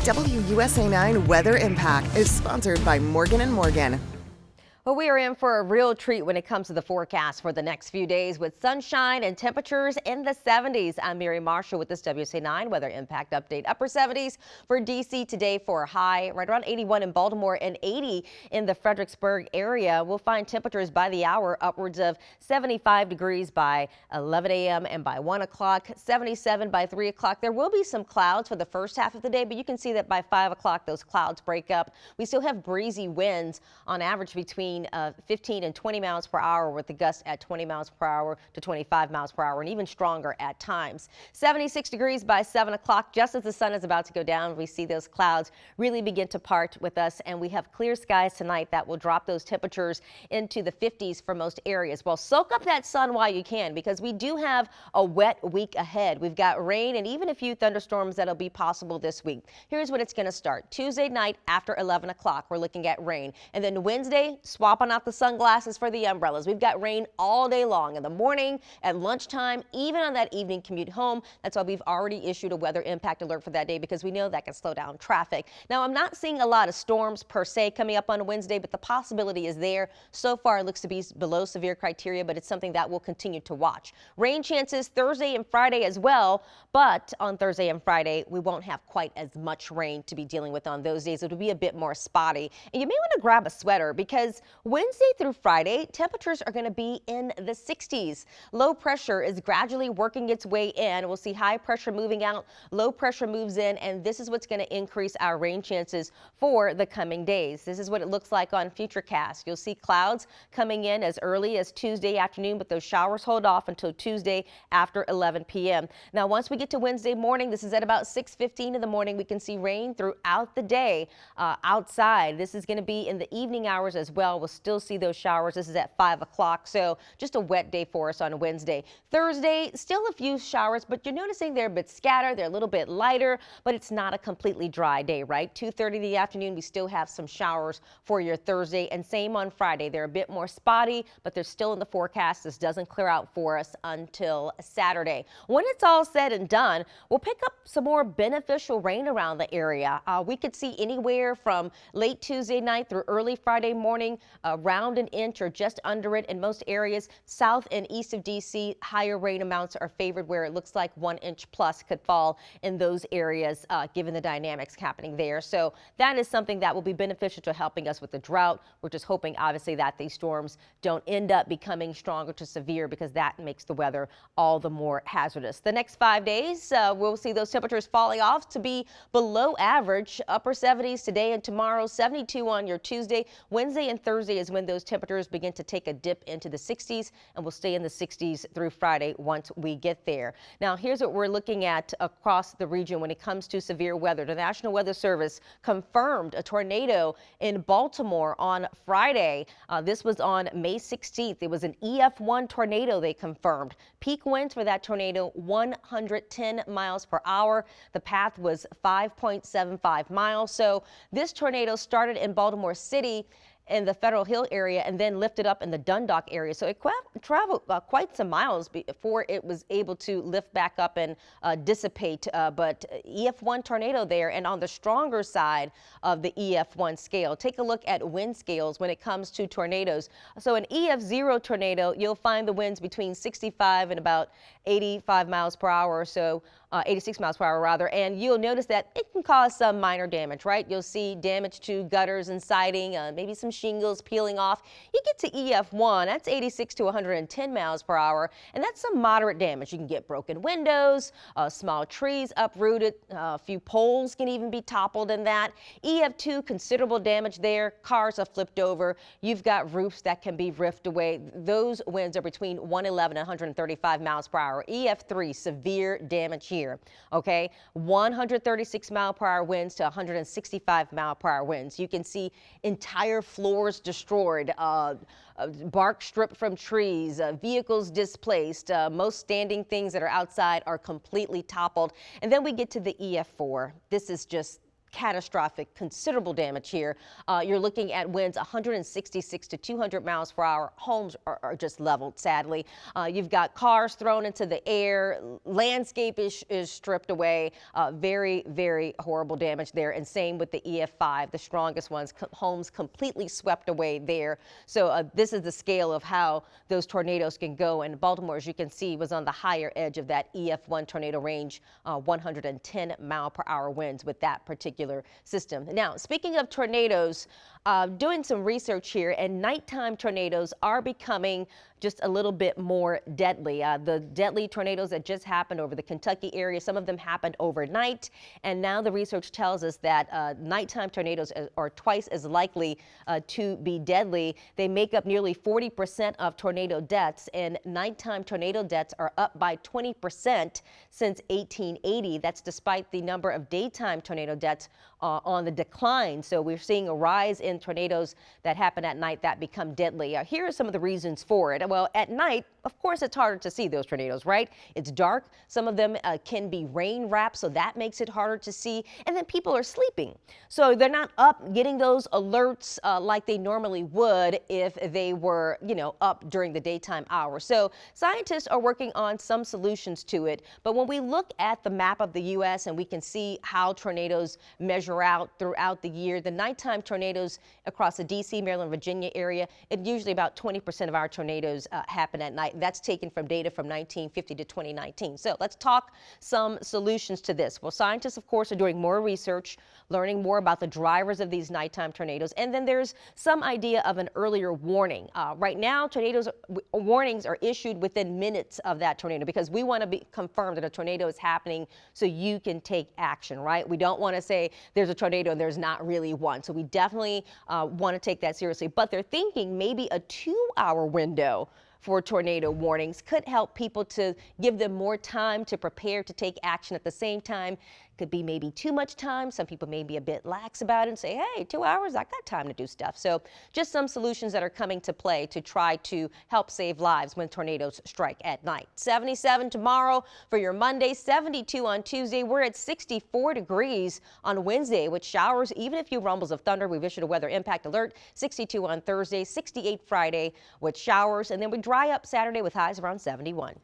WUSA 9 Weather Impact is sponsored by Morgan & Morgan. Well, we are in for a real treat when it comes to the forecast for the next few days with sunshine and temperatures in the 70s. I'm Mary Marshall with this WUSA 9 Weather Impact Update. Upper 70s for D.C. today for a high, right around 81 in Baltimore and 80 in the Fredericksburg area. We'll find temperatures by the hour upwards of 75 degrees by 11 a.m. and by 1 o'clock, 77 by 3 o'clock. There will be some clouds for the first half of the day, but you can see that by 5 o'clock those clouds break up. We still have breezy winds on average between 15 and 20 miles per hour, with the gusts at 20 miles per hour to 25 miles per hour and even stronger at times. 76 degrees by 7 o'clock. Just as the sun is about to go down, we see those clouds really begin to part with us, and we have clear skies tonight that will drop those temperatures into the 50s for most areas. Well, soak up that sun while you can, because we do have a wet week ahead. We've got rain and even a few thunderstorms that'll be possible this week. Here's when it's going to start. Tuesday night after 11 o'clock, we're looking at rain. And then Wednesday, swapping out the sunglasses for the umbrellas. We've got rain all day long in the morning, at lunchtime, even on that evening commute home. That's why we've already issued a weather impact alert for that day, because we know that can slow down traffic. Now, I'm not seeing a lot of storms per se coming up on Wednesday, but the possibility is there. So far, it looks to be below severe criteria, but it's something that we'll continue to watch. Rain chances Thursday and Friday as well, but on Thursday and Friday, we won't have quite as much rain to be dealing with on those days. It'll be a bit more spotty. And you may want to grab a sweater, because Wednesday through Friday, temperatures are going to be in the 60s. Low pressure is gradually working its way in. We'll see high pressure moving out, low pressure moves in, and this is what's going to increase our rain chances for the coming days. This is what it looks like on Futurecast. You'll see clouds coming in as early as Tuesday afternoon, but those showers hold off until Tuesday after 11 p.m. Now, once we get to Wednesday morning, this is at about 6:15 in the morning, we can see rain throughout the day outside. This is going to be in the evening hours as well. We'll still see those showers. This is at 5 o'clock, so just a wet day for us on Wednesday. Thursday, still a few showers, but you're noticing they're a bit scattered. They're a little bit lighter, but it's not a completely dry day, right? 2:30 in the afternoon, we still have some showers for your Thursday, and same on Friday. They're a bit more spotty, but they're still in the forecast. This doesn't clear out for us until Saturday. When it's all said and done, we'll pick up some more beneficial rain around the area. We could see anywhere from late Tuesday night through early Friday morning, around an inch or just under it in most areas. South and east of D.C., higher rain amounts are favored, where it looks like 1 inch plus could fall in those areas, given the dynamics happening there. So that is something that will be beneficial to helping us with the drought. We're just hoping, obviously, that these storms don't end up becoming stronger to severe, because that makes the weather all the more hazardous. The next 5 days, we'll see those temperatures falling off to be below average. Upper 70s today and tomorrow, 72 on your Tuesday. Wednesday and Thursday is when those temperatures begin to take a dip into the 60s, and we'll stay in the 60s through Friday once we get there. Now, here's what we're looking at across the region when it comes to severe weather. The National Weather Service confirmed a tornado in Baltimore on Friday. This was on May 16th. It was an EF1 tornado they confirmed. Peak winds for that tornado, 110 miles per hour. The path was 5.75 miles. So this tornado started in Baltimore City in the Federal Hill area and then lifted up in the Dundalk area. So it traveled quite some miles before it was able to lift back up and dissipate. But EF1 tornado there, and on the stronger side of the EF1 scale. Take a look at wind scales when it comes to tornadoes. So an EF0 tornado, you'll find the winds between 65 and about 85 miles per hour or so. 86 miles per hour rather, and you'll notice that it can cause some minor damage, right? You'll see damage to gutters and siding, maybe some shingles peeling off. You get to EF1, that's 86 to 110 miles per hour, and that's some moderate damage. You can get broken windows, small trees uprooted, a few poles can even be toppled in that. EF2, considerable damage there. Cars are flipped over. You've got roofs that can be ripped away. Those winds are between 111 and 135 miles per hour. EF3, severe damage here. Okay, 136 mile per hour winds to 165 mile per hour winds. You can see entire floors destroyed, bark stripped from trees, vehicles displaced. Most standing things that are outside are completely toppled. And then we get to the EF4. This is just catastrophic, considerable damage here. You're looking at winds 166 to 200 miles per hour. Homes are just leveled, sadly. You've got cars thrown into the air. Landscape is stripped away. Very, very horrible damage there. And same with the EF5, the strongest ones. Homes completely swept away there. So this is the scale of how those tornadoes can go. And Baltimore, as you can see, was on the higher edge of that EF1 tornado range, 110 mile per hour winds with that particular system. Now, speaking of tornadoes, doing some research here, and nighttime tornadoes are becoming just a little bit more deadly. The deadly tornadoes that just happened over the Kentucky area, some of them happened overnight, and now the research tells us that nighttime tornadoes are twice as likely to be deadly. They make up nearly 40% of tornado deaths, and nighttime tornado deaths are up by 20% since 1880. That's despite the number of daytime tornado deaths on the decline. So we're seeing a rise in tornadoes that happen at night that become deadly. Here are some of the reasons for it. Well, at night, of course, it's harder to see those tornadoes, right? It's dark. Some of them can be rain wrapped, so that makes it harder to see. And then people are sleeping, so they're not up getting those alerts like they normally would if they were, up during the daytime hours. So scientists are working on some solutions to it. But when we look at the map of the U.S. and we can see how tornadoes measure out throughout the year, the nighttime tornadoes across the D.C., Maryland, Virginia area, usually about 20% of our tornadoes happen at night. That's taken from data from 1950 to 2019. So let's talk some solutions to this. Well, scientists, of course, are doing more research, learning more about the drivers of these nighttime tornadoes. And then there's some idea of an earlier warning. Right now, warnings are issued within minutes of that tornado because we want to be confirmed that a tornado is happening so you can take action, right? We don't want to say there's a tornado and there's not really one. So we definitely want to take that seriously. But they're thinking maybe a 2-hour window for tornado warnings could help people to give them more time to prepare to take action. At the same time, could be maybe too much time. Some people may be a bit lax about it and say, hey, 2 hours, I got time to do stuff. So just some solutions that are coming to play to try to help save lives when tornadoes strike at night. 77 tomorrow for your Monday, 72 on Tuesday. We're at 64 degrees on Wednesday with showers, even a few rumbles of thunder. We've issued a weather impact alert. 62 on Thursday, 68 Friday with showers, and then we dry up Saturday with highs around 71.